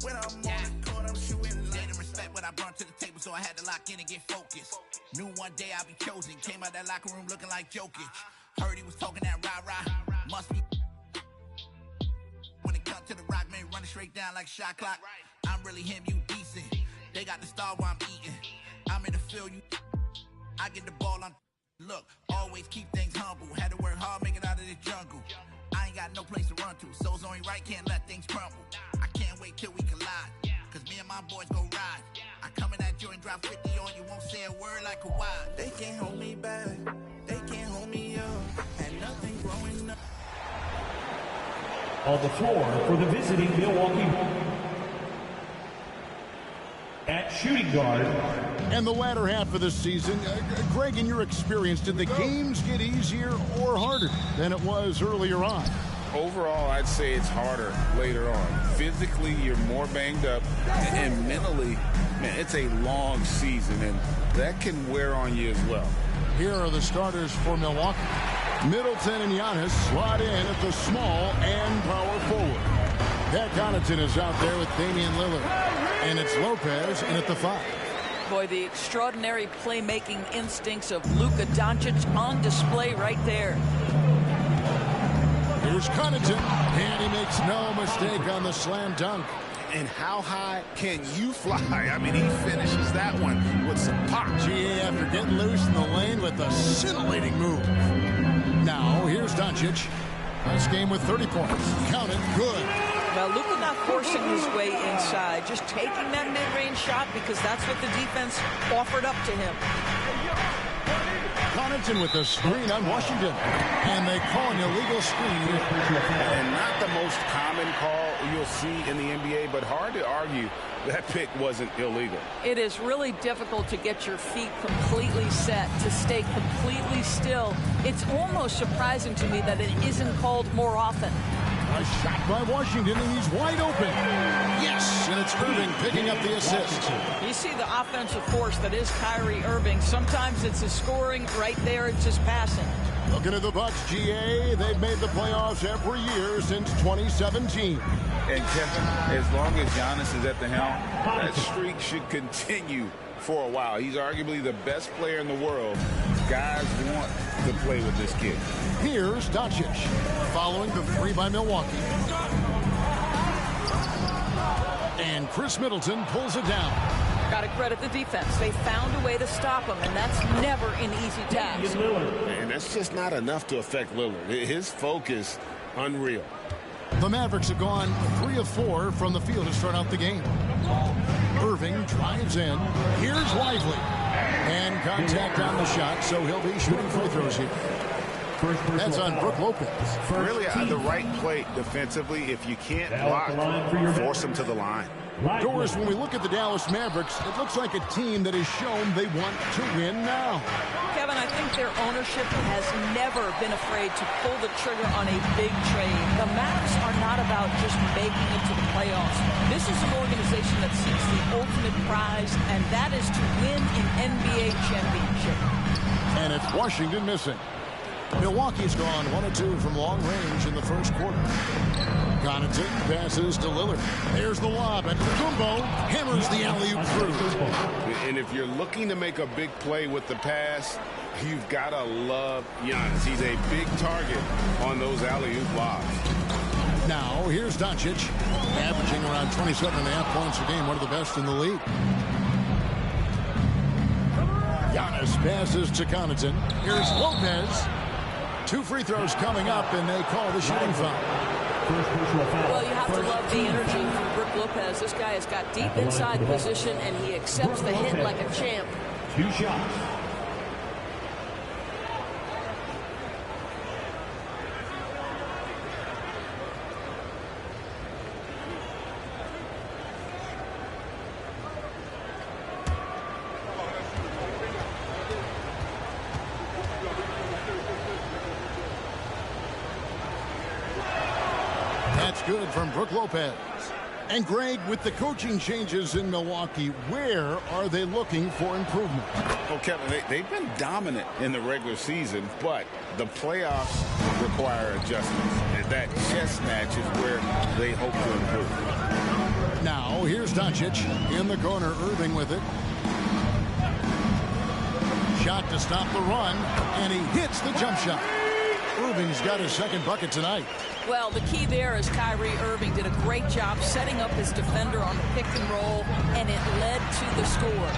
When I'm on the court, I'm shooting. They didn't respect what I brought to the table, so I had to lock in and get focused. Knew one day I'd be chosen. Came out that locker room looking like Jokic. Heard he was talking that rah-rah. Must be. When it comes to the rock, man, running straight down like shot clock. I'm really him, you decent. They got the star while I'm eating. I'm in the field, you. I get the ball, I'm. Look, always keep things humble. Had to work hard, make it out of the jungle. I ain't got no place to run to, so it's only right, can't let things crumble. I can't wait till we collide, cause me and my boys go ride. I come in that joint, drop 50 on you, won't say a word like Kawhi. They can't hold me back, they can't hold me up. Had nothing growing up. On the floor for the visiting Milwaukee at shooting guard. And the latter half of the season, Greg, in your experience, did the games get easier or harder than it was earlier on? Overall, I'd say it's harder later on. Physically, you're more banged up, and mentally, man, it's a long season, and that can wear on you as well. Here are the starters for Milwaukee. Middleton and Giannis slot in at the small and power forward. Pat Connaughton is out there with Damian Lillard, and it's Lopez in at the 5. Boy, the extraordinary playmaking instincts of Luka Doncic on display right there. Here's Connaughton, and he makes no mistake on the slam dunk. And how high can you fly? I mean, he finishes that one with some pop. GA after getting loose in the lane with a scintillating move. Now, here's Doncic. Nice game with 30 points. Count it, good. Now, Luka not forcing his way inside, just taking that mid-range shot because that's what the defense offered up to him. Connaughton with the screen on Washington. And they call an illegal screen. And not the most common call you'll see in the NBA, but hard to argue that pick wasn't illegal. It is really difficult to get your feet completely set, to stay completely still. It's almost surprising to me that it isn't called more often. A shot by Washington, and he's wide open. Yes, and it's Irving picking up the assist. You see the offensive force that is Kyrie Irving. Sometimes it's his scoring. Right there, it's his passing. Looking at the Bucks, GA, they've made the playoffs every year since 2017. And Kevin, as long as Giannis is at the helm, that streak should continue for a while. He's arguably the best player in the world. Guys want to play with this kid. Here's Doncic, following the 3 by Milwaukee. And Chris Middleton pulls it down. Got to credit the defense. They found a way to stop him, and that's never an easy task. And that's just not enough to affect Lillard. His focus, unreal. The Mavericks have gone 3 of 4 from the field to start out the game. Irving drives in. Here's Lively. And contact on the shot, so he'll be shooting free throws here. That's on Brook Lopez. Really the right play defensively. If you can't block, force them to the line. Doris, when we look at the Dallas Mavericks, it looks like a team that has shown they want to win now. Kevin, I think their ownership has never been afraid to pull the trigger on a big trade. The Mavs are not about just making it to the playoffs. This is an organization that seeks the ultimate prize, and that is to win an NBA championship. And it's Washington missing. Milwaukee's gone 1 of 2 from long range in the first quarter. Connaughton passes to Lillard. There's the lob, and Kumbo hammers the alley-oop through. And if you're looking to make a big play with the pass, you've got to love Giannis. He's a big target on those alley-oop lobs. Now, here's Doncic, averaging around 27.5 points a game, one of the best in the league. Giannis passes to Connaughton. Here's Lopez. 2 free throws coming up, and they call the shooting foul. Well, you have to love the energy from Brook Lopez. This guy has got deep inside position, and he accepts the hit like a champ. 2 shots. That's good from Brook Lopez. And Greg, with the coaching changes in Milwaukee, where are they looking for improvement? Well, Kevin, they've been dominant in the regular season, but the playoffs require adjustments. And that chess match is where they hope to improve. Now, Now here's Doncic in the corner. Irving with it. Shot to stop the run, and he hits the jump shot. Irving's got his second bucket tonight. Well, the key there is Kyrie Irving did a great job setting up his defender on the pick and roll, and it led to the score.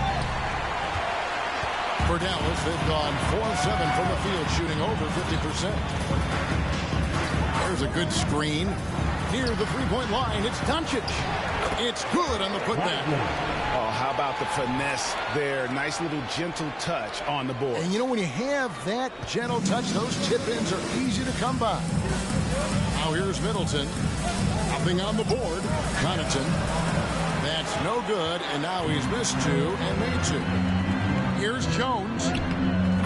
For Dallas, they've gone 4-7 from the field, shooting over 50%. There's a good screen. Near the three-point line, it's Doncic. It's good on the putback. Oh, how about the finesse there? Nice little gentle touch on the board. And you know, when you have that gentle touch, those tip-ins are easy to come by. Now here's Middleton. Nothing on the board. Connaughton. That's no good, and now he's missed two and made two. Here's Jones.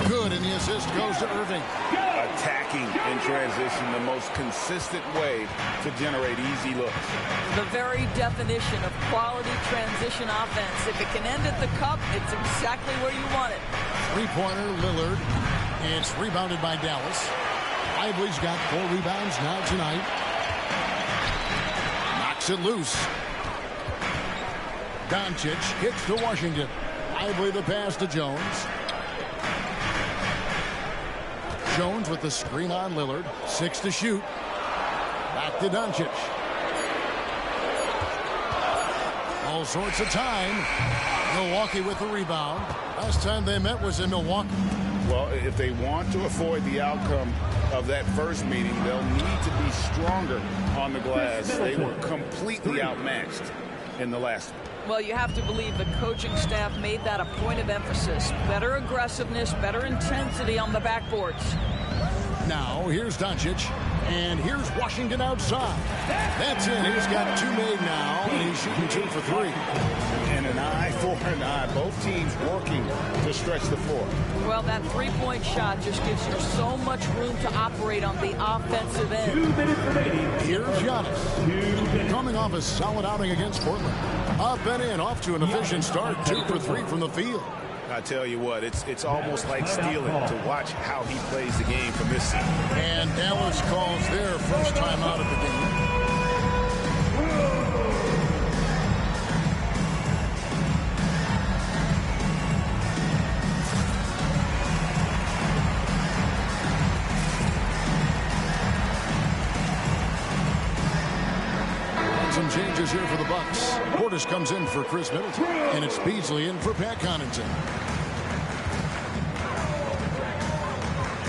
Good, and the assist goes to Irving. Attacking in transition, the most consistent way to generate easy looks. The very definition of quality transition offense. If it can end at the cup, it's exactly where you want it. Three-pointer, Lillard. It's rebounded by Dallas. Lively's got 4 rebounds now tonight. Knocks it loose. Doncic kicks to Washington. Lively the pass to Jones. Jones with the screen on Lillard. 6 to shoot. Back to Doncic. All sorts of time. Milwaukee with the rebound. Last time they met was in Milwaukee. Well, if they want to avoid the outcome of that first meeting, they'll need to be stronger on the glass. They were completely outmatched in the last one. Well, you have to believe the coaching staff made that a point of emphasis. Better aggressiveness, better intensity on the backboards. Now, here's Doncic, and here's Washington outside. That's it. He's got 2 made now, and he's shooting 2 for 3. And an eye for an eye. Both teams working to stretch the floor. Well, that three-point shot just gives you so much room to operate on the offensive end. 2 minutes remaining. Here's Giannis. Coming off a solid outing against Portland. Up and in, off to an efficient start. 2 for 3 from the field. I tell you what, it's almost like stealing to watch how he plays the game from this season. And Dallas calls their first time out of the game. Some changes here for the Bucks. Portis comes in for Chris Middleton, and it's Beasley in for Pat Connaughton.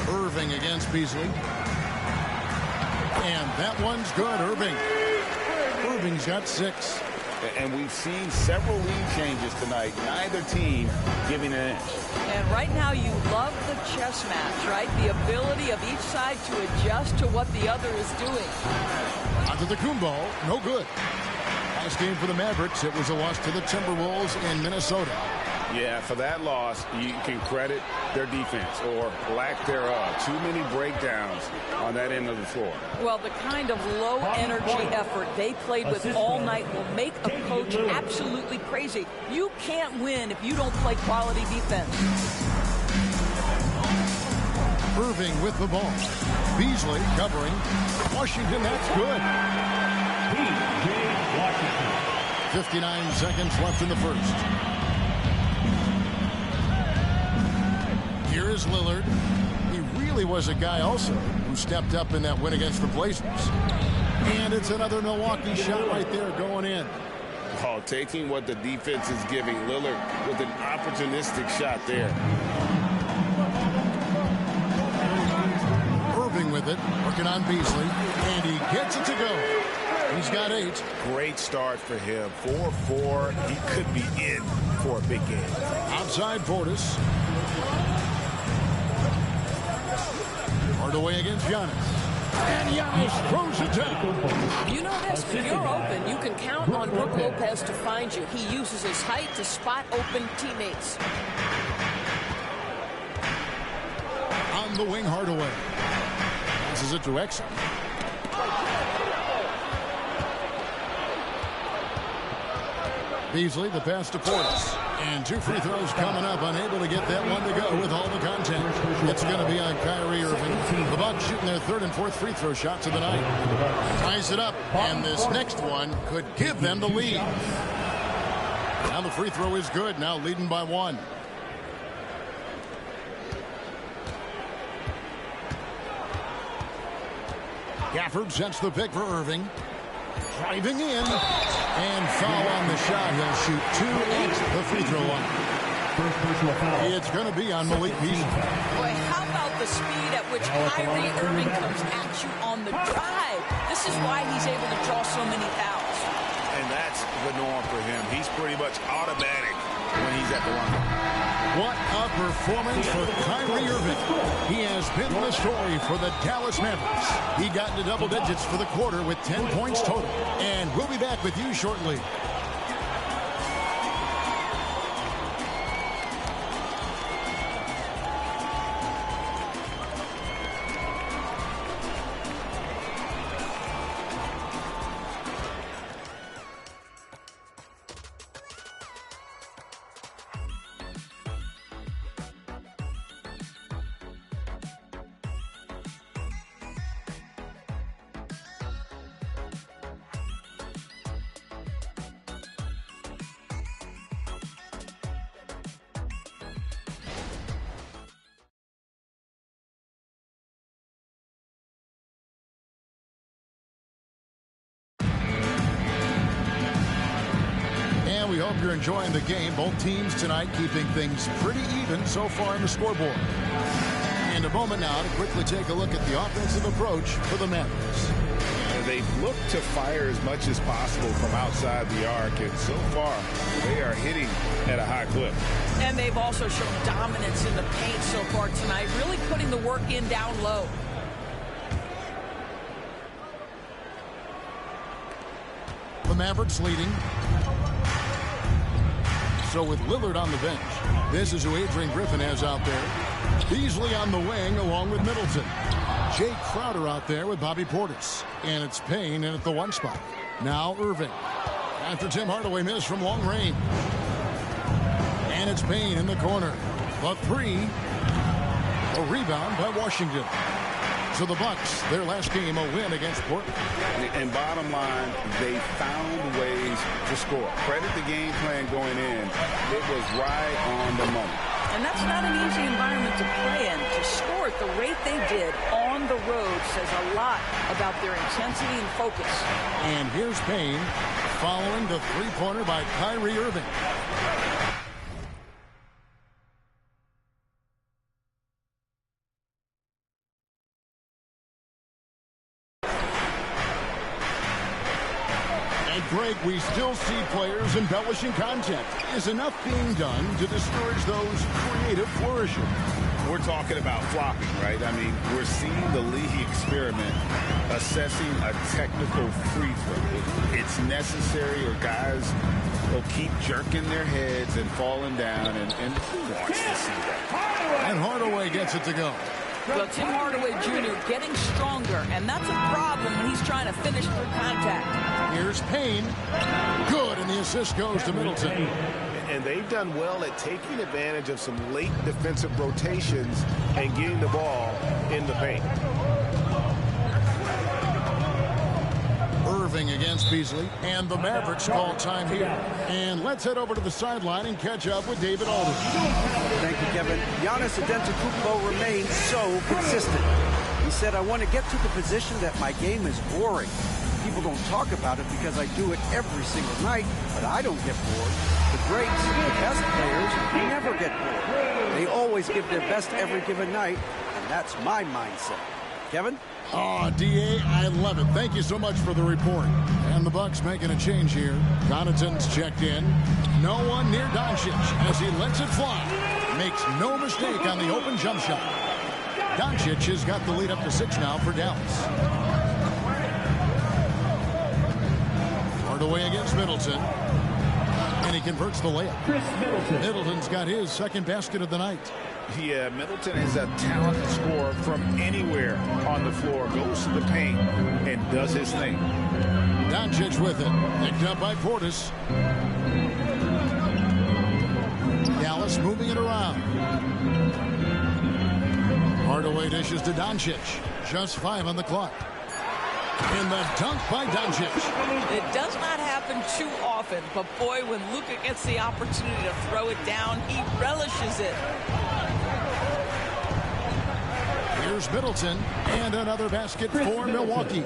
Irving against Beasley. And that one's good, Irving. Irving's got 6. And we've seen several lead changes tonight. Neither team giving an inch. And right now you love the chess match, right? The ability of each side to adjust to what the other is doing. Onto the Kumbo, no good. Last game for the Mavericks, it was a loss to the Timberwolves in Minnesota. Yeah, for that loss, you can credit their defense or lack thereof. Too many breakdowns on that end of the floor. Well, the kind of low-energy effort they played with all night will make a coach absolutely crazy. You can't win if you don't play quality defense. Irving with the ball. Beasley covering. Washington, that's good. P.J. Washington. 59 seconds left in the first. Here is Lillard. He really was a guy also who stepped up in that win against the Blazers. And it's another Milwaukee shot right there going in. Oh, taking what the defense is giving. Lillard with an opportunistic shot there. Irving with it, working on Beasley, and he gets it to go. He's got 8. Great start for him. 4-4. He could be in for a big game. Outside Portis. Hardaway against Giannis. And Giannis throws it down. You know this, if you're open, you can count on Brook Lopez to find you. He uses his height to spot open teammates. On the wing, Hardaway. Passes it to Exum. Beasley, the pass to Portis. And 2 free throws coming up. Unable to get that one to go with all the content. It's going to be on Kyrie Irving. The Bucks shooting their 3rd and 4th free throw shots of the night. Ties it up. And this next one could give them the lead. Now the free throw is good. Now leading by 1. Gafford sets the pick for Irving. Driving in. And foul on the shot. He'll shoot 2 at the free throw line. First personal foul. It's going to be on Malik Beasley. Boy, how about the speed at which Kyrie Irving comes at you on the drive? This is why he's able to draw so many fouls. And that's the norm for him. He's pretty much automatic when he's at the line. What a performance for Kyrie Irving. He has been the story for the Dallas Mavericks. He got into double digits for the quarter with 10 points total. And we'll be back with you shortly. We hope you're enjoying the game. Both teams tonight keeping things pretty even so far in the scoreboard. And a moment now to quickly take a look at the offensive approach for the Mavericks. They've looked to fire as much as possible from outside the arc, and so far they are hitting at a high clip. And they've also shown dominance in the paint so far tonight, really putting the work in down low. The Mavericks leading. So with Lillard on the bench, this is who Adrian Griffin has out there. Beasley on the wing along with Middleton. Jay Crowder out there with Bobby Portis. And it's Payne in at the 1 spot. Now Irving. After Tim Hardaway missed from long range. And it's Payne in the corner. The 3. A rebound by Washington. So the Bucks, their last game, a win against Portland. And bottom line, they found ways to score. Credit the game plan going in. It was right on the money. And that's not an easy environment to play in. To score at the rate they did on the road says a lot about their intensity and focus. And here's Payne following the three-pointer by Kyrie Irving. Greg, we still see players embellishing content. Is enough being done to discourage those creative flourishing? We're talking about flopping, right? I mean, we're seeing the league experiment assessing a technical free throw. It's necessary, or guys will keep jerking their heads and falling down, and who wants to see that? And Hardaway gets it to go. Well, Tim Hardaway Jr. getting stronger, and that's a problem when he's trying to finish through contact. Here's Payne. Good, and the assist goes to Middleton. And they've done well at taking advantage of some late defensive rotations and getting the ball in the paint. Irving against Beasley, and the Mavericks call time here. And let's head over to the sideline and catch up with David Alden. Thank you, Kevin. Giannis Antetokounmpo remains so consistent. He said, I want to get to the position that my game is boring. People don't talk about it because I do it every single night, but I don't get bored. The greats, the best players, never get bored. They always give their best every given night, and that's my mindset. Kevin? Oh, D.A., I love it. Thank you so much for the report. And the Bucks making a change here. Connaughton's checked in. No one near Doncic as he lets it fly. Makes no mistake on the open jump shot. Doncic has got the lead up to 6 now for Dallas. Hardaway against Middleton. And he converts the layup. Chris Middleton. Middleton's got his second basket of the night. Yeah, Middleton is a talented scorer from anywhere on the floor. Goes to the paint and does his thing. Doncic with it. Picked up by Portis. Dallas moving it around. Hardaway dishes to Doncic. Just 5 on the clock. In the dunk by Doncic. It does not happen too often, but boy, when Luka gets the opportunity to throw it down, he relishes it. Here's Middleton, and another basket for Milwaukee.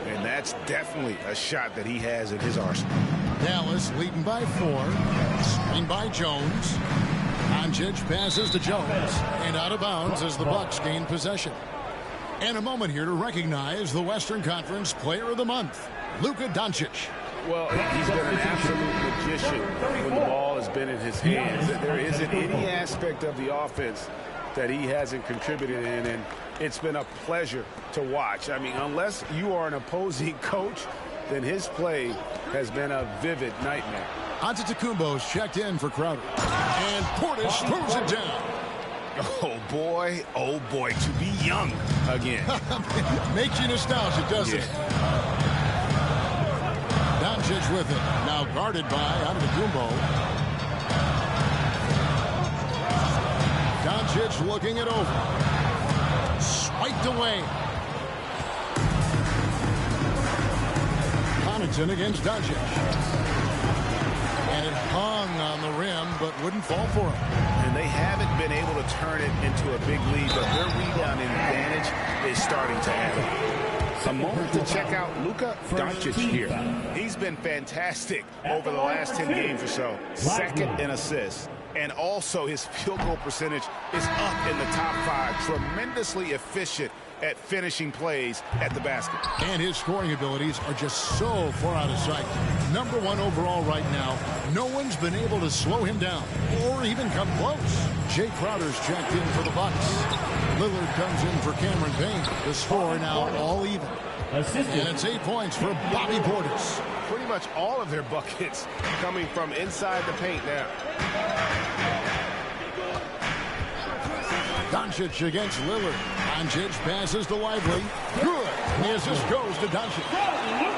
And that's definitely a shot that he has in his arsenal. Dallas leading by 4. Screen by Jones. Doncic passes to Jones, and out of bounds as the Bucks gain possession. And a moment here to recognize the Western Conference Player of the Month, Luka Doncic. Well, he's been an absolute magician when the ball has been in his hands. There isn't any aspect of the offense that he hasn't contributed in, and it's been a pleasure to watch. I mean, unless you are an opposing coach, then his play has been a vivid nightmare. Antetokounmpo's checked in for Crowder. And Portis throws it down. Oh, boy, to be young again. Makes you nostalgic, doesn't it? Doncic with it. Now guarded by Antetokounmpo. Doncic looking it over. Swiped away. Connaughton against Doncic. And it hung on the rim, but wouldn't fall for him. And they haven't been able to turn it into a big lead, but their rebounding advantage is starting to add up. A moment to check out Luka Doncic here. He's been fantastic over the last 10 games or so. Second in assists. And also his field goal percentage is up in the top 5. Tremendously efficient at finishing plays at the basket. And his scoring abilities are just so far out of sight. Number 1 overall right now. No one's been able to slow him down or even come close. Jay Crowder's checked in for the Bucks. Lillard comes in for Cameron Payne. The score now all even. And it's 8 points for Bobby Portis. Pretty much all of their buckets coming from inside the paint now. Doncic against Lillard. Doncic passes to Lively. Good. The assist goes to Doncic.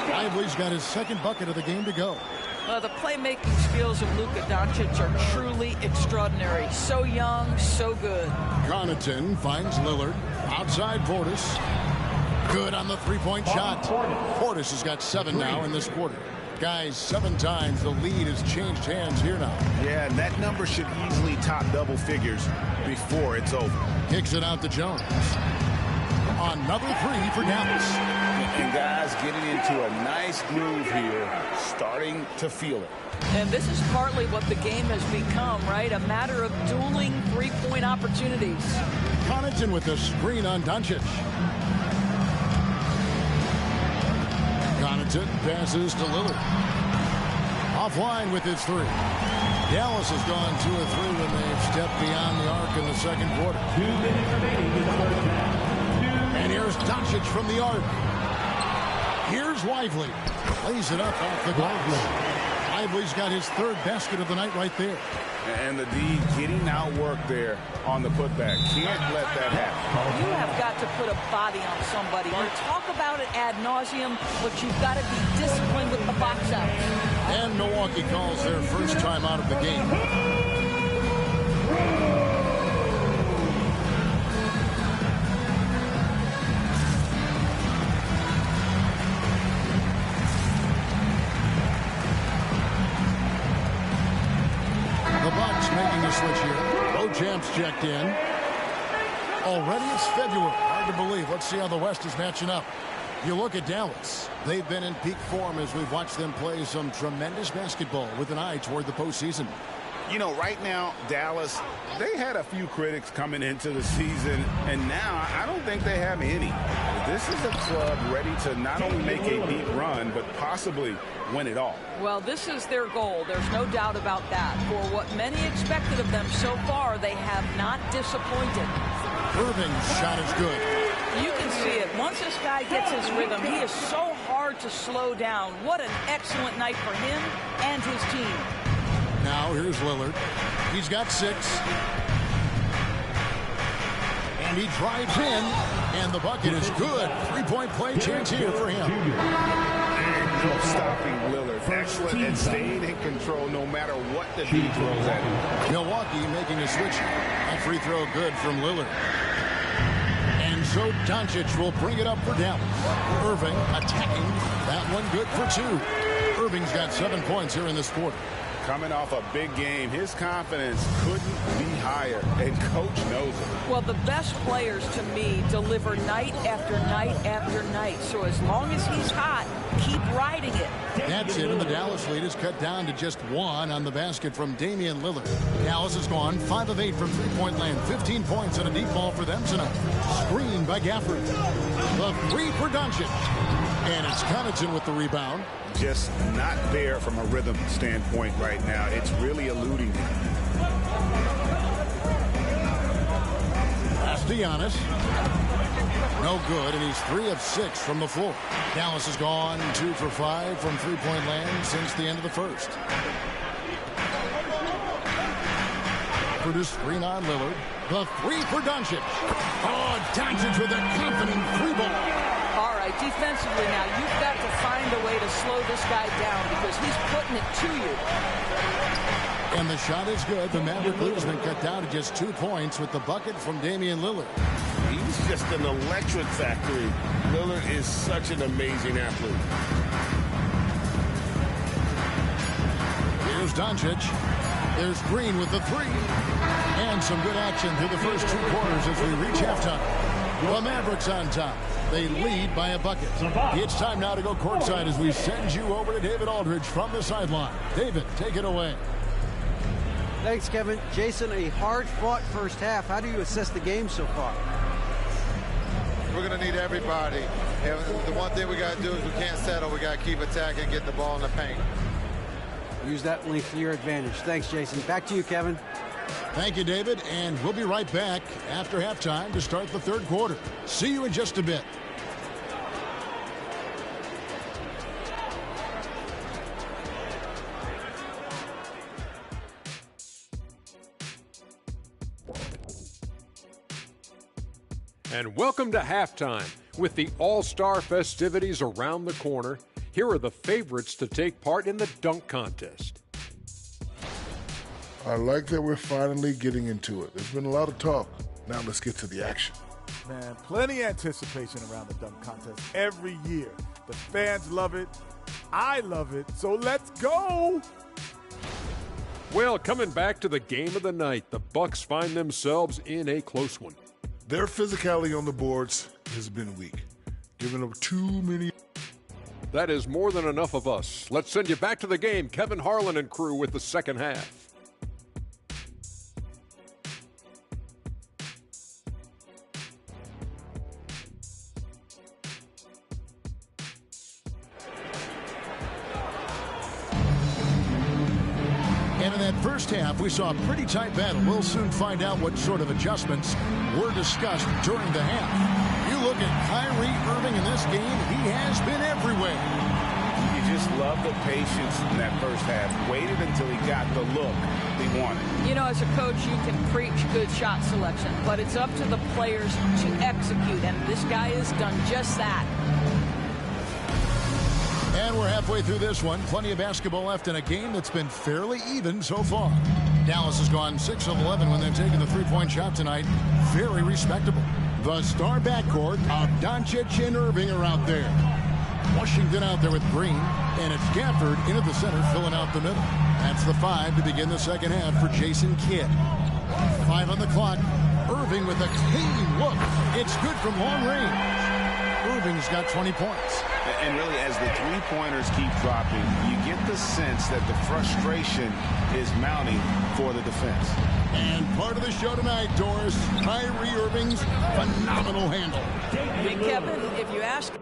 Lively's got his second bucket of the game to go. The playmaking skills of Luka Doncic are truly extraordinary. So young, so good. Connaughton finds Lillard. Outside Portis. Good on the three-point shot. Portis has got 7 now in this quarter. Guys, 7 times the lead has changed hands here now. Yeah, and that number should easily top double figures before it's over. Kicks it out to Jones. Another 3 for Dallas. And guys getting into a nice groove here, starting to feel it. And this is partly what the game has become, right? A matter of dueling three-point opportunities. Connaughton with the screen on Doncic. Connaughton passes to Lillard. Offline with his 3. Dallas has gone 2 of 3 when they've stepped beyond the arc in the second quarter. 2 minutes remaining in the first half. And here's Doncic from the arc. Here's Lively. Lays it up off the glass. Lively's got his 3rd basket of the night right there. And the D getting outworked there on the putback. Can't let that happen. You have got to put a body on somebody. We talk about it ad nauseum, but you've got to be disciplined with the box out. And Milwaukee calls their first time out of the game. The Bucks making a switch here. Beauchamp's checked in. Already it's February. Hard to believe. Let's see how the West is matching up. You look at Dallas. They've been in peak form as we've watched them play some tremendous basketball with an eye toward the postseason. You know, right now, Dallas, they had a few critics coming into the season, and now I don't think they have any. This is a club ready to not only make a deep run, but possibly win it all. Well, this is their goal. There's no doubt about that. For what many expected of them so far, they have not disappointed. Irving's shot is good. You can see it. Once this guy gets his rhythm, he is so hard to slow down. What an excellent night for him and his team. Now here's Lillard. He's got 6. And he drives in. And the bucket is good. 3-point play chance here for him. And no stopping Lillard. Excellent at staying in control no matter what the D throws at him. Milwaukee making a switch. A free throw good from Lillard. And So Doncic will bring it up for Dallas. Irving attacking. That one good for 2. Irving's got 7 points here in this quarter. Coming off a big game, his confidence couldn't be higher, and coach knows it. Well, the best players, to me, deliver night after night after night. So as long as he's hot, keep riding it. That's it, and the Dallas lead is cut down to just 1 on the basket from Damian Lillard. Dallas has gone 5 of 8 from three-point land, 15 points and a deep ball for them tonight. Screen by Gafford. The 3 for Doncic. And it's Connaughton with the rebound. Just not there from a rhythm standpoint right now. It's really eluding him. Pass to Giannis. No good, and he's 3 of 6 from the floor. Dallas has gone 2 for 5 from three-point land since the end of the first. Produce screen on Lillard. The 3 for Doncic. Oh, Doncic with a confident 3-ball. All right, defensively now, you've got to find a way to slow this guy down because he's putting it to you. And the shot is good. The Maverick lead has been cut down to just 2 points with the bucket from Damian Lillard. He's just an electric factory. Lillard is such an amazing athlete. Here's Doncic. There's Green with the 3. And some good action through the first 2 quarters as we reach halftime. The Mavericks on top. They lead by a bucket. It's time now to go courtside as we send you over to David Aldridge from the sideline. David, take it away. Thanks, Kevin. Jason, a hard-fought first half. How do you assess the game so far? We're going to need everybody. And the one thing we got to do is we can't settle. We got to keep attacking, get the ball in the paint. Use that length to your advantage. Thanks, Jason. Back to you, Kevin. Thank you, David, and we'll be right back after halftime to start the third quarter. See you in just a bit. And welcome to halftime. With the All-Star festivities around the corner, here are the favorites to take part in the dunk contest. I like that we're finally getting into it. There's been a lot of talk. Now let's get to the action. Man, plenty of anticipation around the dunk contest every year. The fans love it. I love it. So let's go. Well, coming back to the game of the night, the Bucks find themselves in a close one. Their physicality on the boards has been weak, giving up too many. That is more than enough of us. Let's send you back to the game. Kevin Harlan and crew with the second half. And in that first half, we saw a pretty tight battle. We'll soon find out what sort of adjustments were discussed during the half. You look at Kyrie Irving in this game, he has been everywhere. You just love the patience in that first half. Waited until he got the look he wanted. You know, as a coach, you can preach good shot selection, but it's up to the players to execute, and this guy has done just that. And we're halfway through this one. Plenty of basketball left in a game that's been fairly even so far. Dallas has gone 6 of 11 when they've taken the three-point shot tonight. Very respectable. The star backcourt of Doncic and Irving are out there. Washington out there with Green, and it's Gafford into the center, filling out the middle. That's the 5 to begin the second half for Jason Kidd. 5 on the clock. Irving with a clean look. It's good from long range. Irving's got 20 points. And really, as the three-pointers keep dropping, you get the sense that the frustration is mounting for the defense. And part of the show tonight, Doris, Kyrie Irving's phenomenal handle. Hey, Kevin, if you ask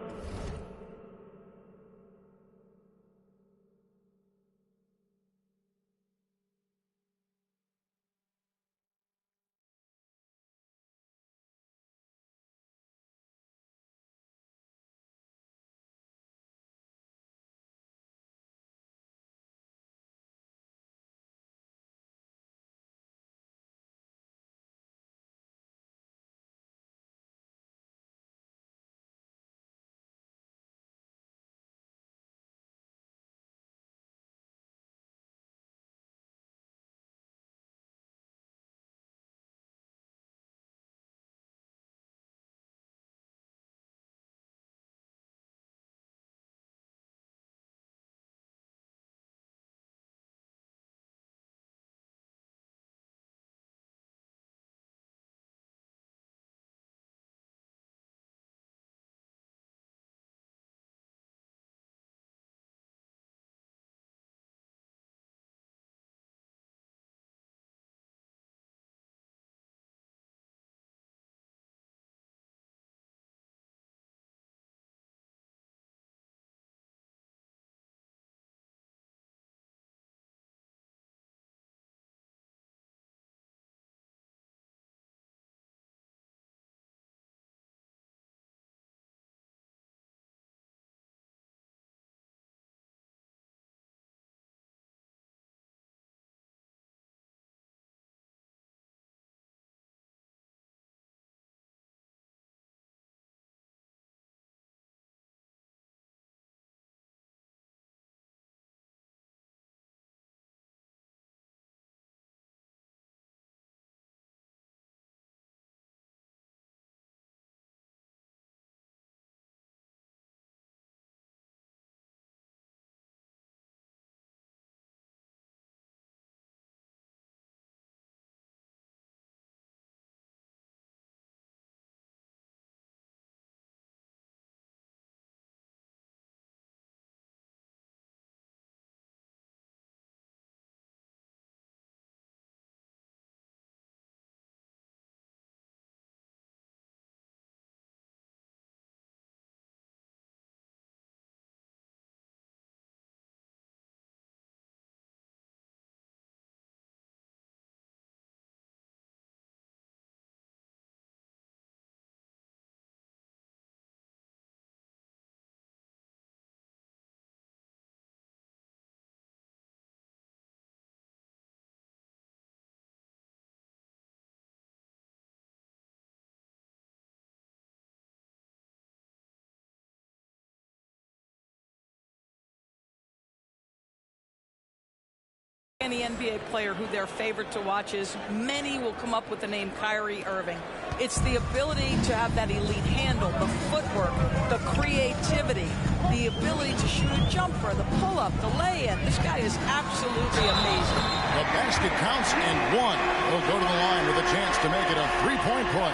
Any NBA player who their favorite to watch is, many will come up with the name Kyrie Irving. It's the ability to have that elite handle, the footwork, the creativity, the ability to shoot a jumper, the pull-up, the lay-in. This guy is absolutely amazing. The basket counts and one. He'll go to the line with a chance to make it a three-point play.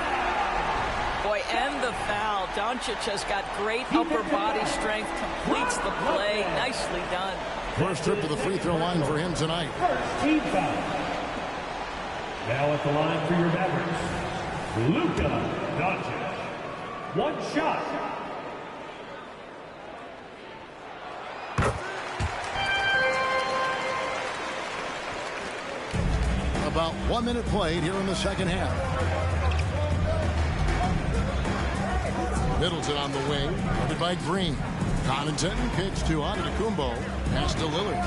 Boy, and the foul. Doncic has got great upper body strength, completes the play. Nicely done. First trip to the free throw line for him tonight. First team foul. Now at the line for your Mavericks, Luka Doncic. One shot. About 1 minute played here in the second half. Middleton on the wing, guarded by Green. Connaughton kicks to Antetokounmpo, pass to Lillard.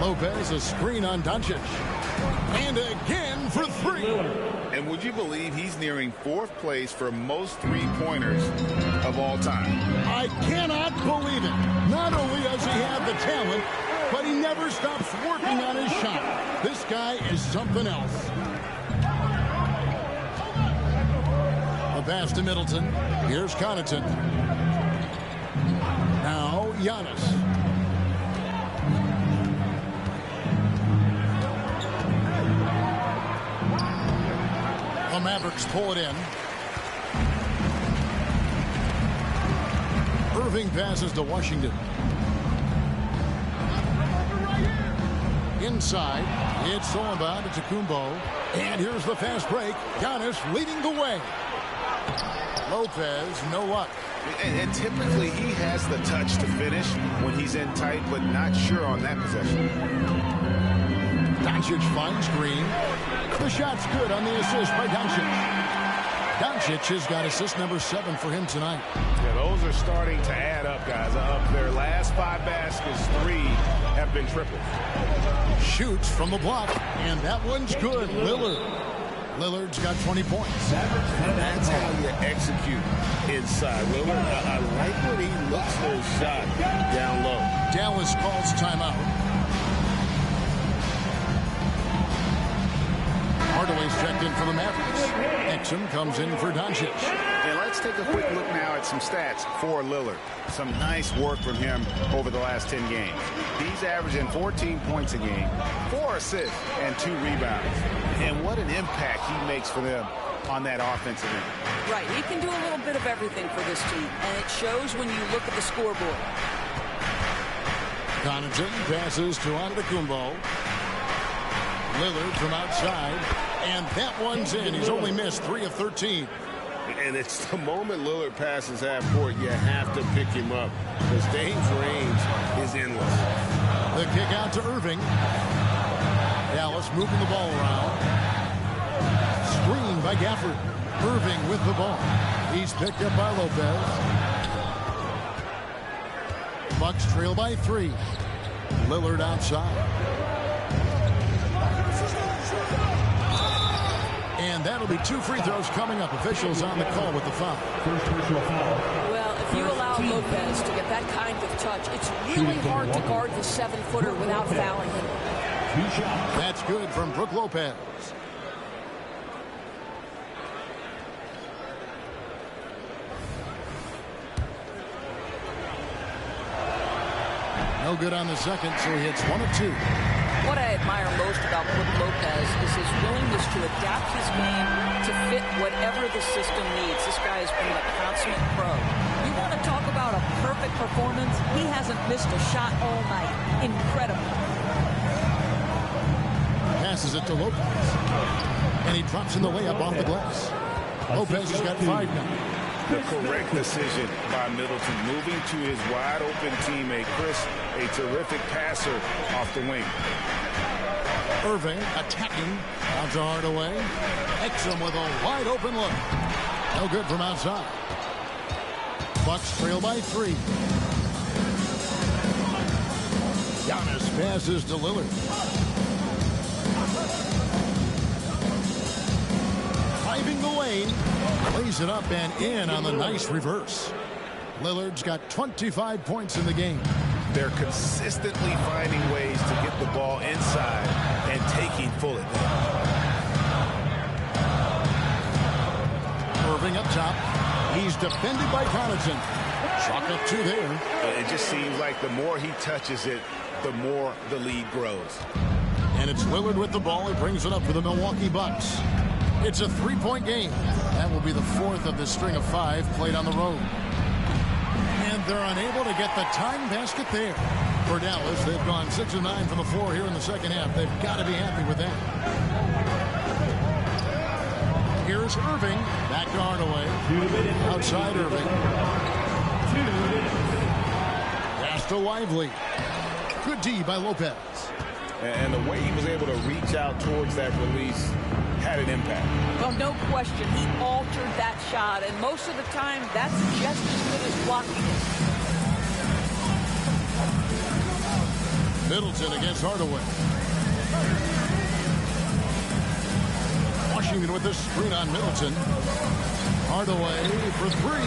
Lopez, a screen on Doncic. And again for three. And would you believe he's nearing fourth place for most three-pointers of all time? I cannot believe it. Not only does he have the talent, but he never stops working on his shot. This guy is something else. A pass to Middleton. Here's Connaughton. Now Giannis. The Mavericks pull it in. Irving passes to Washington. Inside, it's Solomon to Antetokounmpo. And here's the fast break. Giannis leading the way. Lopez, no luck. And typically he has the touch to finish when he's in tight, but not sure on that possession. Doncic finds Green. The shot's good on the assist by Doncic. Doncic has got assist number 7 for him tonight. Yeah, those are starting to add up, guys. Up their last 5 baskets, 3 have been triples. Shoots from the block, and that one's good. Lillard's got 20 points. That's how you execute inside. Lillard, I like when he looks for his shot down low. Dallas calls timeout. Hardaway's checked in for the Mavericks. Exum comes in for Doncic. And let's take a quick look now at some stats for Lillard. Some nice work from him over the last 10 games. He's averaging 14 points a game, 4 assists, and 2 rebounds. And what an impact he makes for them on that offensive end. Right, he can do a little bit of everything for this team, and it shows when you look at the scoreboard. Connaughton passes to Antetokounmpo. Lillard from outside, and that one's in. He's only missed 3 of 13. And it's the moment Lillard passes half court, you have to pick him up. Because Dame's range is endless. The kick out to Irving. Dallas moving the ball around. Screen by Gafford. Irving with the ball. He's picked up by Lopez. Bucks trail by 3. Lillard outside. And that'll be 2 free throws coming up. Officials on the call with the foul. Well, if you allow Lopez to get that kind of touch, it's really hard to guard the 7-footer without fouling him. That's good from Brook Lopez. No good on the second, so he hits 1 of 2. What I admire most about Brook Lopez is his willingness to adapt his game to fit whatever the system needs. This guy has been a consummate pro. You want to talk about a perfect performance? He hasn't missed a shot all night. Incredible. Passes it to Lopez. And he drops in the layup off the glass. Lopez has got 5 now. The correct decision by Middleton, moving to his wide-open teammate, Chris, a terrific passer off the wing. Irving attacking. Out to Hardaway. Exum with a wide-open look. No good from outside. Bucks trail by 3. Giannis passes to Lillard. Driving the lane. Lays it up and in on the nice reverse. Lillard's got 25 points in the game. They're consistently finding ways to get the ball inside and taking full advantage. Irving up top. He's defended by Connaughton. Chalk up 2 there. It just seems like the more he touches it, the more the lead grows. And it's Lillard with the ball. He brings it up for the Milwaukee Bucks. It's a 3-point game. That will be the 4th of this string of 5 played on the road. And they're unable to get the tying basket there. For Dallas, they've gone 6 of 9 from the floor here in the second half. They've got to be happy with that. Here's Irving. Back to Hardaway. Outside Irving. Pass to Lively. Good D by Lopez. And the way he was able to reach out towards that release had an impact. Well, no question. He altered that shot, and most of the time, that's just as good as blocking it. Middleton against Hardaway. Washington with the screen on Middleton. Hardaway for 3.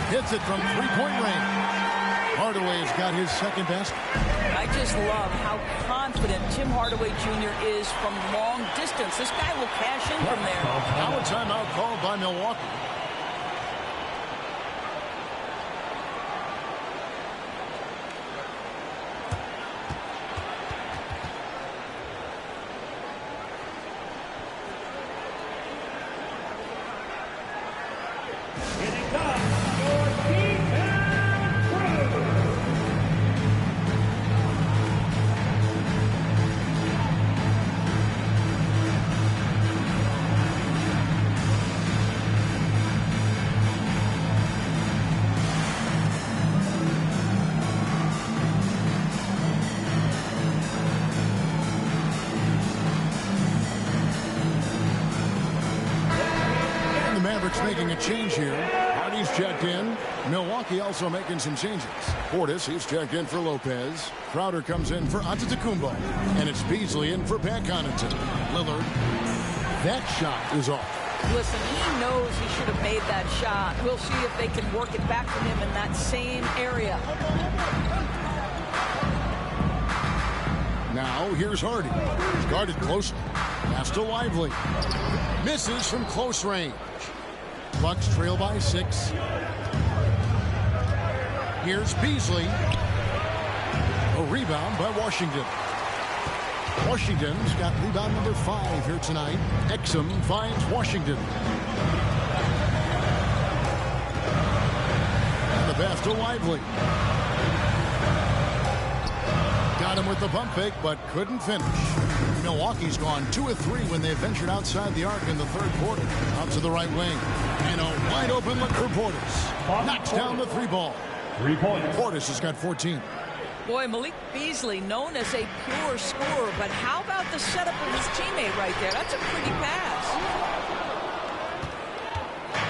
Hits it from 3-point range. Hardaway's got his second basket. I just love how confident Tim Hardaway Jr. is from long distance. This guy will cash in from there. Now a timeout called by Milwaukee. Making a change here. Hardy's checked in. Milwaukee also making some changes. Portis, he's checked in for Lopez. Crowder comes in for Antetokounmpo. And it's Beasley in for Pat Connaughton. Lillard. That shot is off. Listen, he knows he should have made that shot. We'll see if they can work it back to him in that same area. Now, here's Hardy. He's guarded closely. Pass to Lively. Misses from close range. Bucks trail by 6. Here's Beasley. A rebound by Washington. Washington's got rebound number 5 here tonight. Exum finds Washington. And the pass to Lively. Got him with the pump fake, but couldn't finish. Milwaukee's gone 2 of 3 when they ventured outside the arc in the third quarter. Out to the right wing. And a wide open look for Portis. Knocks down the 3-ball. 3 points. Portis has got 14. Boy, Malik Beasley, known as a pure scorer, but how about the setup of his teammate right there? That's a pretty pass.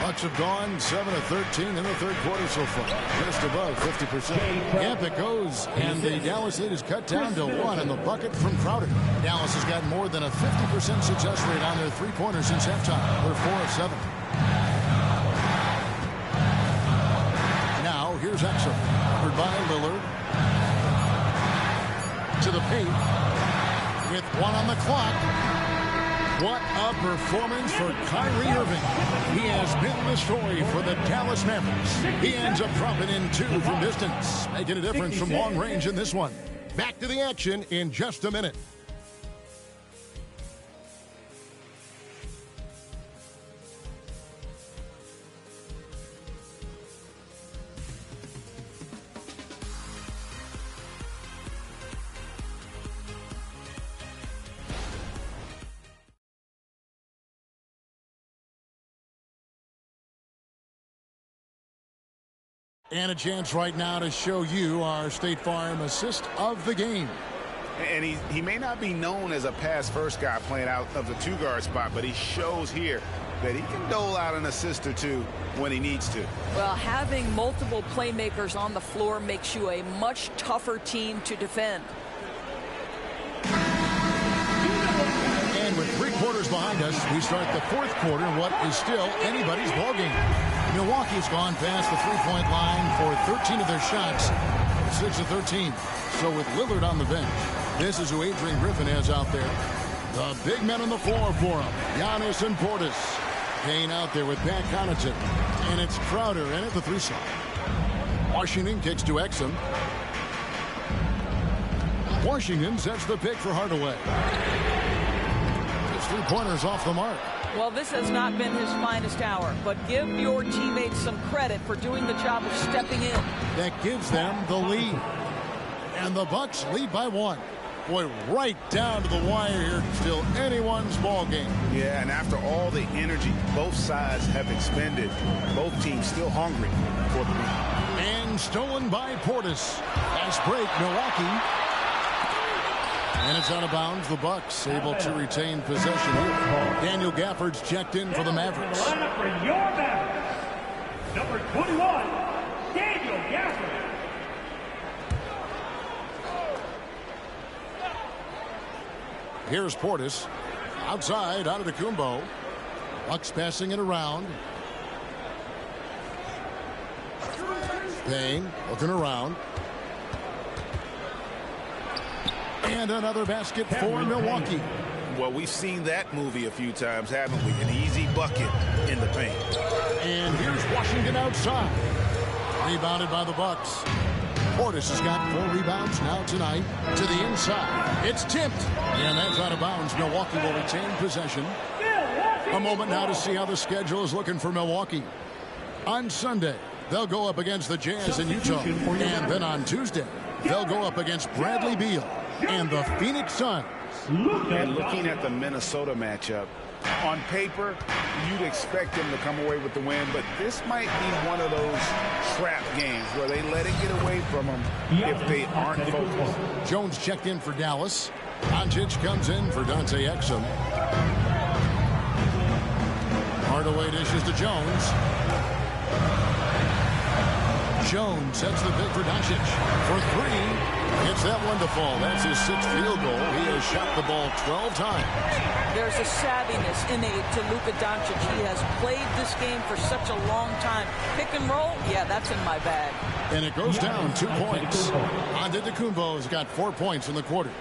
Bucks have gone 7 of 13 in the third quarter so far. Just above 50%. Camp it goes, and the Dallas lead is cut down to 1 on the bucket from Crowder. Dallas has got more than a 50% success rate on their 3-pointers since halftime. They're 4 of 7. Now, here's Exum. Covered by Lillard. To the paint. With 1 on the clock. What a performance for Kyrie Irving. He has been the story for the Dallas Mavericks. He ends up dropping in 2 from distance, making a difference from long range in this one. Back to the action in just a minute. And a chance right now to show you our State Farm assist of the game. And he may not be known as a pass-first guy playing out of the 2-guard spot, but he shows here that he can dole out an assist or 2 when he needs to. Well, having multiple playmakers on the floor makes you a much tougher team to defend. And with 3 quarters behind us, we start the 4th quarter in what is still anybody's ballgame. Milwaukee's gone past the 3-point line for 13 of their shots. 6 of 13. So with Lillard on the bench, this is who Adrian Griffin has out there. The big men on the floor for him. Giannis and Portis. Kane out there with Pat Connaughton. And it's Crowder in at the 3 slot. Washington kicks to Exum. Washington sets the pick for Hardaway. His 3-pointers off the mark. Well, this has not been his finest hour, but give your teammates some credit for doing the job of stepping in. That gives them the lead. And the Bucks lead by 1. Boy, right down to the wire here. Still anyone's ball game. Yeah, and after all the energy both sides have expended, both teams still hungry for the lead. And stolen by Portis. Fast break, Milwaukee. And it's out of bounds. The Bucks able to retain possession here. Daniel Gafford's checked in for the Mavericks. Line up for your Mavericks. Number 21, Daniel Gafford. Here's Portis. Outside, Antetokounmpo. Bucks passing it around. Payne looking around. And another basket for Milwaukee. Well, we've seen that movie a few times, haven't we? An easy bucket in the paint. And here's Washington outside. Rebounded by the Bucks. Portis has got 4 rebounds now tonight. To the inside. It's tipped. And that's out of bounds. Milwaukee will retain possession. A moment now to see how the schedule is looking for Milwaukee. On Sunday, they'll go up against the Jazz in Utah. And then on Tuesday, they'll go up against Bradley Beal and the Phoenix Suns. And looking at the Minnesota matchup, on paper, you'd expect them to come away with the win, but this might be one of those trap games where they let it get away from them if they aren't focused. Jones checked in for Dallas. Doncic comes in for Dante Exum. Hardaway dishes to Jones. Jones sets the pick for Doncic for 3. Gets that one to fall. That's his 6th field goal. He has shot the ball 12 times. There's a savviness innate to Luka Doncic. He has played this game for such a long time. Pick and roll, yeah, that's in my bag. And it goes down 2 points. Antetokounmpo's got 4 points in the quarter.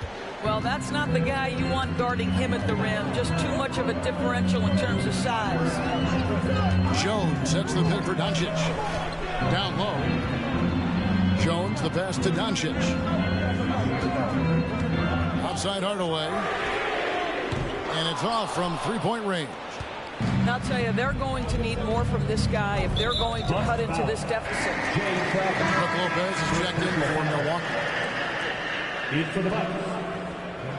Well, that's not the guy you want guarding him at the rim. Just too much of a differential in terms of size. Jones sets the pick for Doncic. Down low. Jones, the pass to Doncic. Outside Hardaway. And it's off from 3-point range. And I'll tell you, they're going to need more from this guy if they're going to cut into this deficit. Brook Lopez is checked in for Milwaukee. In for the Bucks,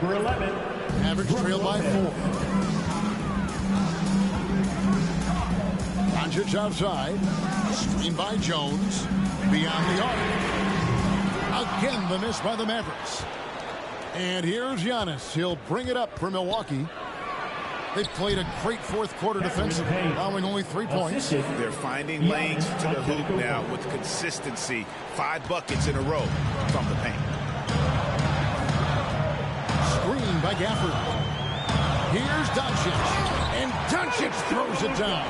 number 11. Average trail by 4. Doncic outside. Screen by Jones. Beyond the arc. Again, the miss by the Mavericks. And here's Giannis. He'll bring it up for Milwaukee. They've played a great 4th quarter defensively, allowing only 3 points. They're finding lanes to the hoop now with consistency. 5 buckets in a row from the paint. Screen by Gafford. Here's Doncic. And Doncic throws it down.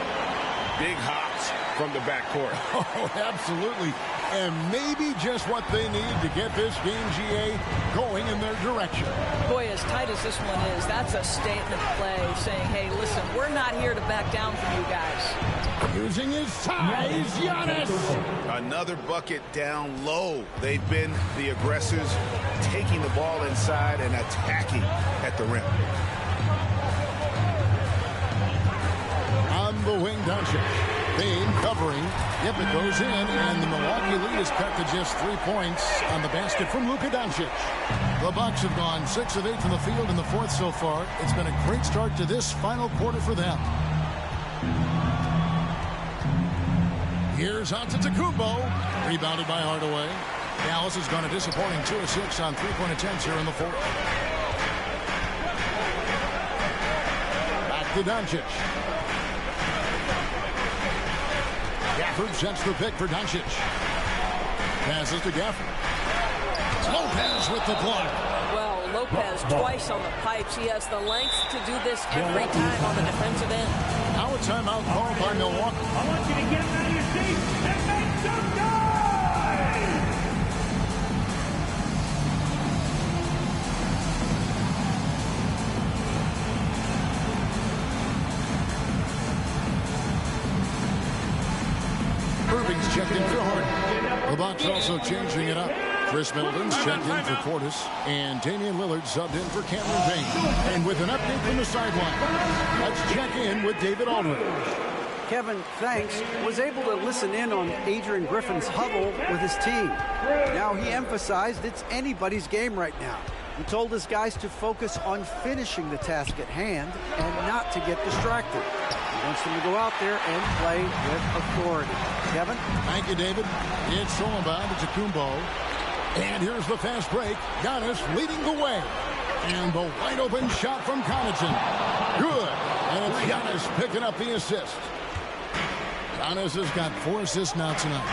Big hops from the backcourt. Oh, absolutely. And maybe just what they need to get this game, GA, going in their direction. Boy, as tight as this one is, that's a statement play saying, hey, listen, we're not here to back down from you guys. Using his size, Giannis. Another bucket down low. They've been the aggressors, taking the ball inside and attacking at the rim. On the wing, Doncic. Payne covering. Yep, it goes in, and the Milwaukee lead is cut to just 3 points on the basket from Luka Doncic. The Bucks have gone 6 of 8 from the field in the 4th so far. It's been a great start to this final quarter for them. Here's Antetokounmpo. Rebounded by Hardaway. Dallas has gone a disappointing 2 of 6 on 3-point attempts here in the 4th. Back to Doncic. Gafford sets the pick for Doncic. Passes to Gafford. Lopez with the block. Well, Lopez twice on the pipes. He has the length to do this every time on the defensive end. Now a timeout called by Milwaukee. I want you to get out of your seat and make some noise! checked in for Harden. The Bucks also changing it up. Chris Middleton's checked in for Portis, and Damian Lillard subbed in for Cameron Payne. And with an update from the sideline, let's check in with David Aldridge. Kevin, thanks, was able to listen in on Adrian Griffin's huddle with his team. Now he emphasized it's anybody's game right now. He told his guys to focus on finishing the task at hand and not to get distracted. He wants them to go out there and play with authority. Kevin? Thank you, David. It's Solomon to Tacumbo. And here's the fast break. Giannis leading the way. And the wide open shot from Connaughton. Good. And it's Giannis picking up the assist. Giannis has got 4 assists now tonight.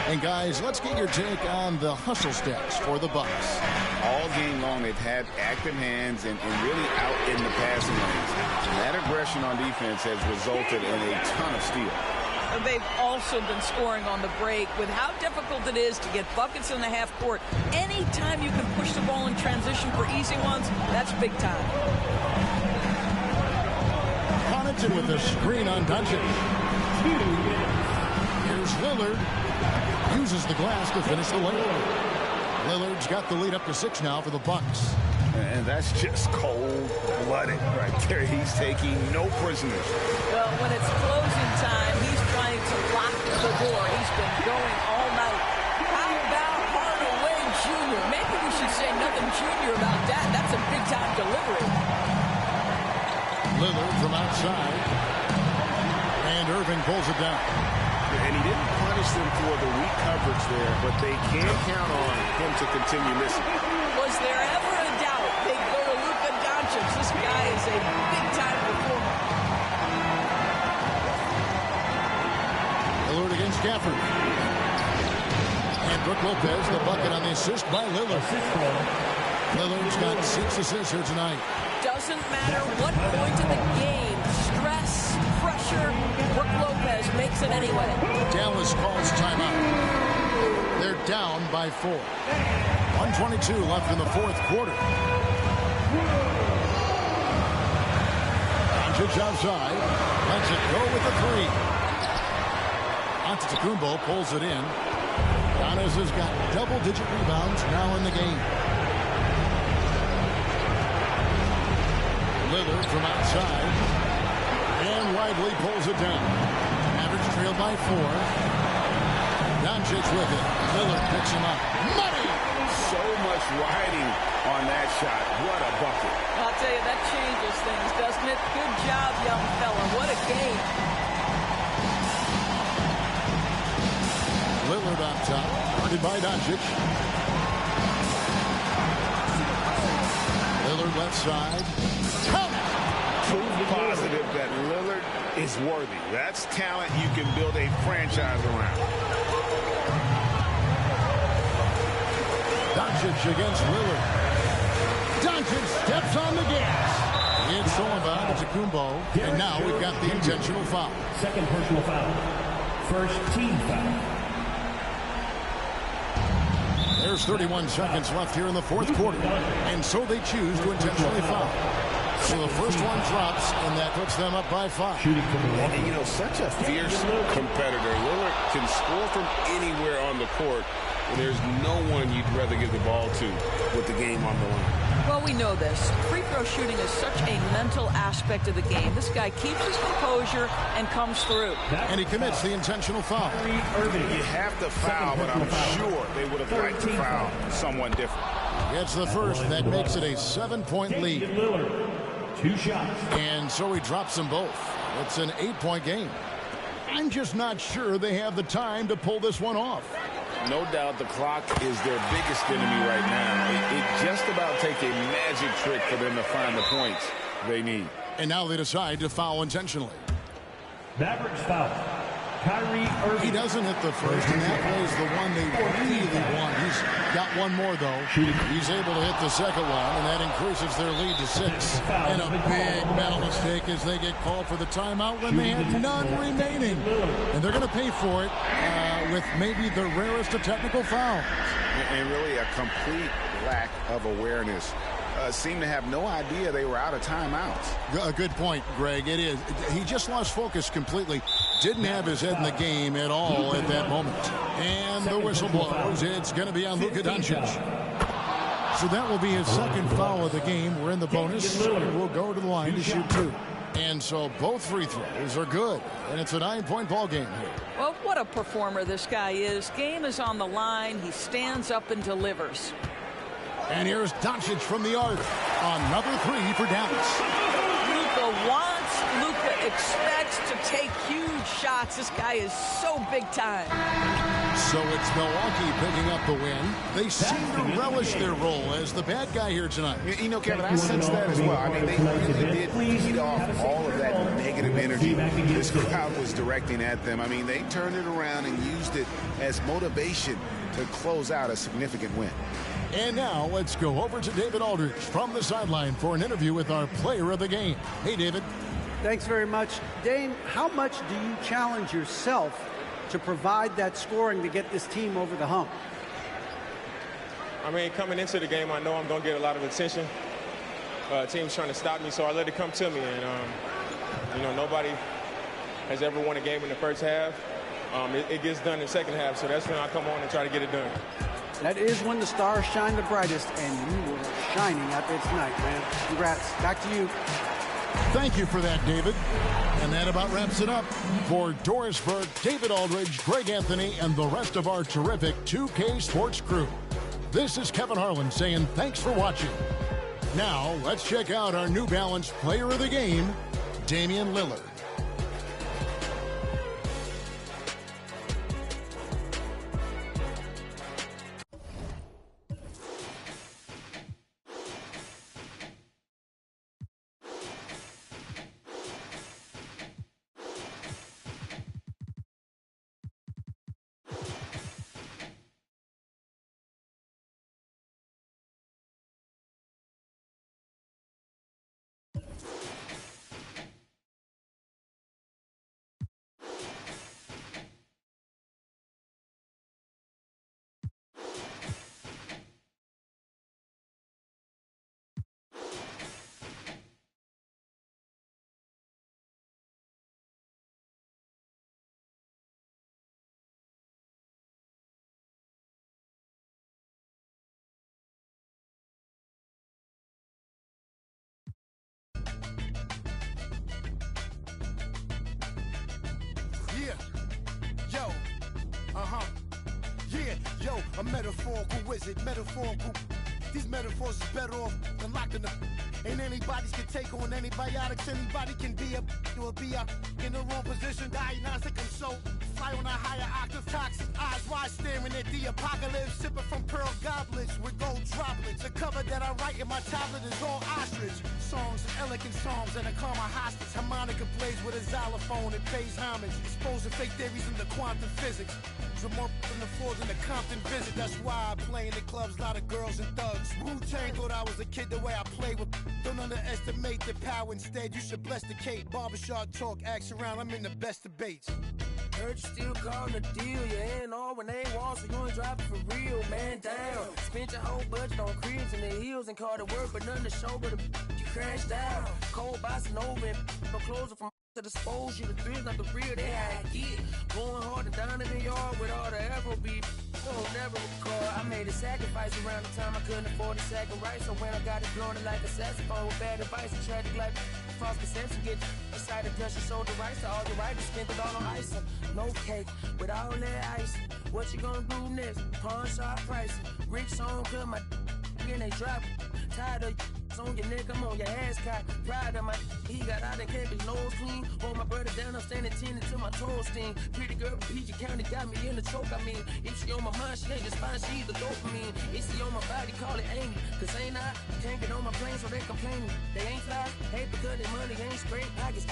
And guys, let's get your take on the hustle stats for the Bucks. All game long, they've had active hands and really out in the passing lanes. That aggression on defense has resulted in a ton of steals. They've also been scoring on the break. With how difficult it is to get buckets in the half court, anytime you can push the ball in transition for easy ones, that's big time. Connaughton with a screen on Doncic. Here's Lillard. Uses the glass to finish the layup. Lillard's got the lead up to 6 now for the Bucks. And that's just cold-blooded right there. He's taking no prisoners. Well, when it's closing time, he's trying to lock the door. He's been going all night. How about Hardaway Jr.? Maybe we should say nothing junior about that. That's a big-time delivery. Lillard from outside. And Irving pulls it down. And he didn't punish them for the weak coverage there, but they can count on him to continue missing. Was there ever a doubt they'd go to Luka Doncic? This guy is a big-time performer. Lillard against Gafford. And Brook Lopez, the bucket on the assist by Lillard. Lillard's got 6 assists here tonight. Doesn't matter what point in the game, stress, pressure, Brook Lopez makes it anyway. Dallas calls timeout. They're down by 4. 1:22 left in the 4th quarter. Doncic outside. Lets it go with the 3. Antetokounmpo pulls it in. Giannis has got double-digit rebounds now in the game. Lillard from outside. And Lively pulls it down. Mavericks trailed by 4. Doncic with it. Lillard picks him up. Money! So much riding on that shot. What a bucket. I'll tell you, that changes things, doesn't it? Good job, young fella. What a game. Lillard on top. Guarded by Doncic. Lillard left side. Proof positive that Lillard is worthy. That's talent you can build a franchise around. Doncic against Lillard. Doncic steps on the gas. It's Solomon to Tacumbo. And now we've got the intentional foul. Second personal foul. First team foul. There's 31 seconds left here in the 4th quarter. And so they choose to intentionally foul. So the first one drops, and that puts them up by 5. And, you know, such a fierce competitor. Lillard can score from anywhere on the court, and there's no one you'd rather give the ball to with the game on the line. Well, we know this. Free throw shooting is such a mental aspect of the game. This guy keeps his composure and comes through. And he commits the intentional foul. You have to foul, but I'm sure they would have liked to foul someone different. It's the first. That makes it a 7-point lead. 2 shots. And so he drops them both. It's an 8-point game. I'm just not sure they have the time to pull this one off. No doubt the clock is their biggest enemy right now. It just about take a magic trick for them to find the points they need. And now they decide to foul intentionally. Mavericks foul. Kyrie Irving. He doesn't hit the first, and that was the one they really want. He's got one more, though. He's able to hit the second one, and that increases their lead to 6. And a big mental mistake as they get called for the timeout when they have none remaining. And they're going to pay for it with maybe the rarest of technical fouls. And really a complete lack of awareness. Seemed to have no idea they were out of timeouts. A good point, Greg. It is. He just lost focus completely. didn't have his head in the game at all at that moment. And the whistle blows. It's going to be on Luka Doncic. So that will be his second foul of the game. We're in the bonus. We'll go to the line to shoot 2. And so both free throws are good. And it's a 9-point ball game here. Well, what a performer this guy is. Game is on the line. He stands up and delivers. And here's Doncic from the arc. Another 3 for Dallas. Luka wants, Luka expects to take huge shots. This guy is so big time. So it's Milwaukee picking up the win. They seem to relish their role as the bad guy here tonight. You know, Kevin, I sense that as well. I mean, they really did feed off all of that negative energy this crowd was directing at them. I mean, they turned it around and used it as motivation to close out a significant win. And now let's go over to David Aldridge from the sideline for an interview with our player of the game. Hey, David. Thanks very much. Dame, how much do you challenge yourself to provide that scoring to get this team over the hump? I mean, coming into the game, I know I'm going to get a lot of attention. Team's trying to stop me, so I let it come to me. And, you know, nobody has ever won a game in the first half. It gets done in the second half, so that's when I come on and try to get it done. That is when the stars shine the brightest, and you were shining out there tonight, man. Congrats. Back to you. Thank you for that, David. And that about wraps it up. For Doris Burke, David Aldridge, Greg Anthony, and the rest of our terrific 2K Sports crew. This is Kevin Harlan saying thanks for watching. Now, let's check out our New Balance player of the game, Damian Lillard. Yeah, a metaphorical wizard, metaphorical. These metaphors is better off than locking them. Ain't anybody's can take on antibiotics. Anybody can be a or be up in the wrong position. Diagnostic, I'm so fly on a higher octave. Toxic eyes wide staring at the apocalypse. Sipping from pearl goblets with gold droplets. The cover that I write in my tablet is all ostrich. Songs and elegant psalms and a calm hostage. Harmonica plays with a xylophone and pays homage. Exposing fake theories into quantum physics. More from the floors in the Compton visit. That's why I play in the clubs, lot of girls and thugs. Wu-Tang thought I was a kid the way I play with. Don't underestimate the power. Instead, you should bless the Kate. Barbershop talk, axe around. I'm in the best debates. Heard you still calling a deal. You ain't all when they want, so you ain't driving for real. Man down. Spent your whole budget on cribs and the heels and called it work, but nothing to show but you crashed out. Cold bossing over and no closer from to dispose you. The thrills not the real, they how I get. Going hard and down in the yard with all the Afro beef. Don't never recall. I made a sacrifice around the time I couldn't afford a second right. So when I got it blowing it like a saxophone with bad advice and tragic like false perception, get inside the dust, you sold the rights to all the writers, spent it all on ice. No cake with all that ice. What you gonna do next? Pawn shop pricing. Rich song, cut my and they drop. Tired of on your neck, I'm on your ass cock. Pride of my he got out and kept his nose clean. Hold my brother down, I'm standing 10 until my toes sting. Pretty girl from PG County got me in the choke. I mean, if she on my mind, she ain't just fine, she the dopamine. If she on my body, call it Amy. Cause ain't I can't get on my plane, so they complaining. They ain't fly, hate because their money ain't straight pockets.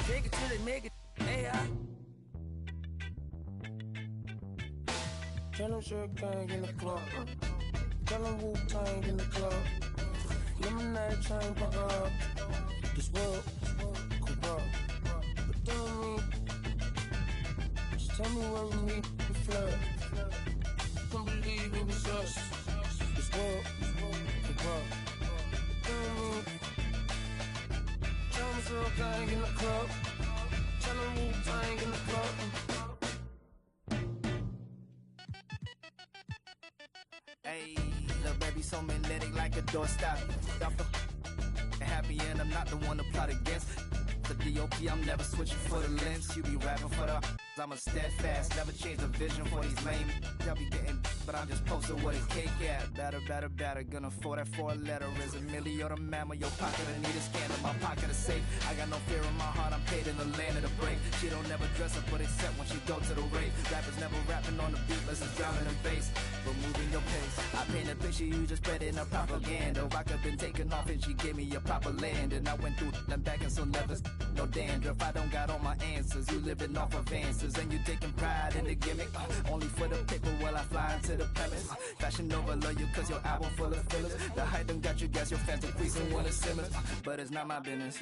Take it till they make it AI. Tell them Sugar Gang in the club. Tell them Wu-Tang in the club. Lemonade chain pop up. This world corrupt. But don't mean. Just tell me where we meet the flood. Can't believe it was us. This world corrupt. But don't mean. Tell me Sugar Gang in the club. tell them Wu-Tang in the club. Hey, little baby so magnetic like a doorstop. Happy and I'm not the one to plot against. The DOP, I'm never switching for the lens. You be rapping for the I'm a steadfast, never change the vision for these lame. Y'all be getting, but I'm just posting what it's cake at. Better, gonna afford that for a letter. Is a milli or the mammal, your pocket, I need a scan in my pocket is safe. I got no fear in my heart, I'm paid in the land of the break. She don't never dress up, but except when she go to the rave. Rappers never rapping on the beat, less is drowning in bass. Removing your pace, I paint a picture, you just spreading a propaganda. Rock up been taken off and she gave me a proper land. And I went through them back and so never no dandruff. I don't got all my answers, you living off of answers. And you taking pride in the gimmick, only for the paper while I fly into the premise. Fashion over love you cause your album full of fillers. The hype done got you gas, your fans decreasing when it simmers. But it's not my business.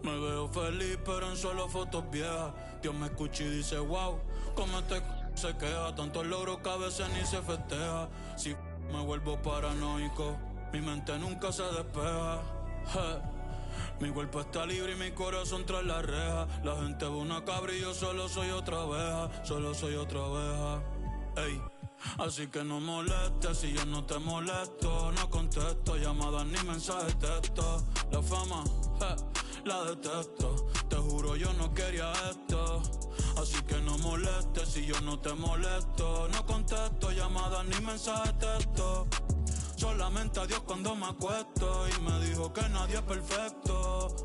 Me veo feliz pero en solo fotos viejas. Dios me escucha y dice wow, como este se queja. Tantos logros que a veces ni se festeja. Si me vuelvo paranoico, mi mente nunca se despeja. Mi cuerpo está libre y mi corazón tras la reja. La gente ve una cabra y yo solo soy otra abeja. Solo soy otra abeja. Ey, así que no molestes si yo no te molesto. No contesto llamadas ni mensajes de texto. La fama, la detesto. Te juro yo no quería esto. Así que no molestes si yo no te molesto. No contesto llamadas ni mensajes de texto. Solamente a Dios cuando me acuesto. Y me dijo que nadie es perfecto.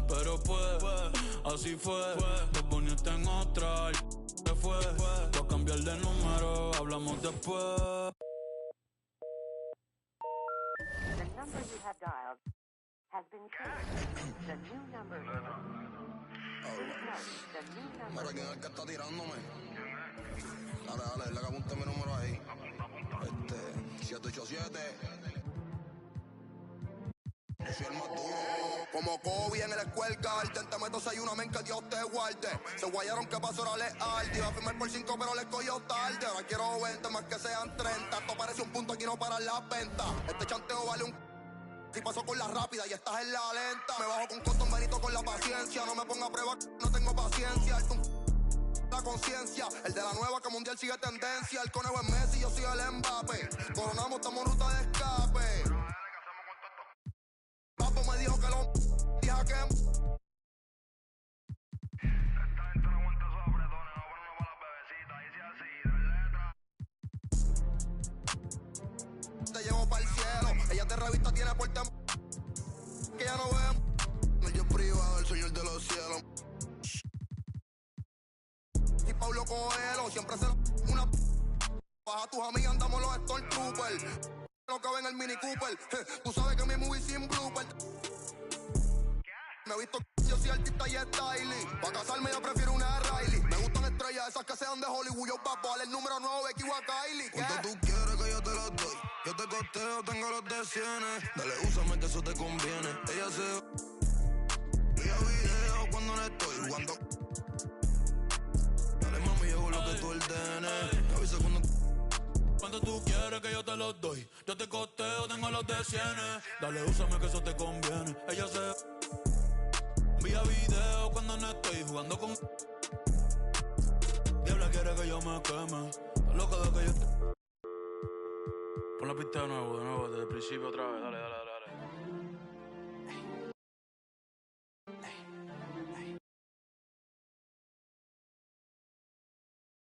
Pero pues, así fue. Te poniste en otra, ¿qué fue? Voy a cambiar de número, hablamos después. The number you have dialed has been changed. The new number is... Please note, the new number... Mira quién es el que está tirándome. Dale, le apunte mi número ahí. 787. Yo soy el más duro. Como Kobe en el Square Garden, te meto 6-1, men, que Dios te guarde. Se guayaron que pasó, ahora leal. Iba a firmar por 5, pero le cogió tarde. Ahora quiero 20, más que sean 30. Esto parece un punto, aquí no paran las ventas. Este chanteo vale un... Si paso con la rápida y estás en la lenta. Me bajo con Cotton Benito con la paciencia. No me ponga a prueba, no tengo paciencia. La conciencia, el de la nueva que mundial sigue tendencia. El conejo es Messi, yo soy el Mbappé. Coronamos, estamos en ruta de escape. Papo me dijo que lo dije que te llevo para el cielo. Ella te revista, tiene puerta que ya no ve. El yo privado, el señor de los cielos. Y Pablo Coelho siempre se una baja tus amigas, andamos los Stormtroopers. Lo que ven el Mini Cooper. Tú sabes que mi movie sin blooper. Me he visto yo soy artista y styling. Para casarme yo prefiero una Riley. Me gustan estrellas esas que sean de Hollywood. Yo papo, el número 9, Becky o a Kylie. ¿Cuánto tú quieres que yo te los doy? Yo te costeo, tengo los de cienes. Dale, úsame que eso te conviene. Ella se... Vía video cuando no estoy jugando. Dale, mami, llevo lo que tú ordenes. Me avisa cuando... Cuando tú quieres que yo te los doy. Yo te costeo, tengo los de cienes. Dale, úsame que eso te conviene. Ella se... Vía video cuando no estoy jugando con... Diabla quiere que yo me queme. Está loca de que yo... Pon la pista de nuevo, desde el principio otra vez. Dale.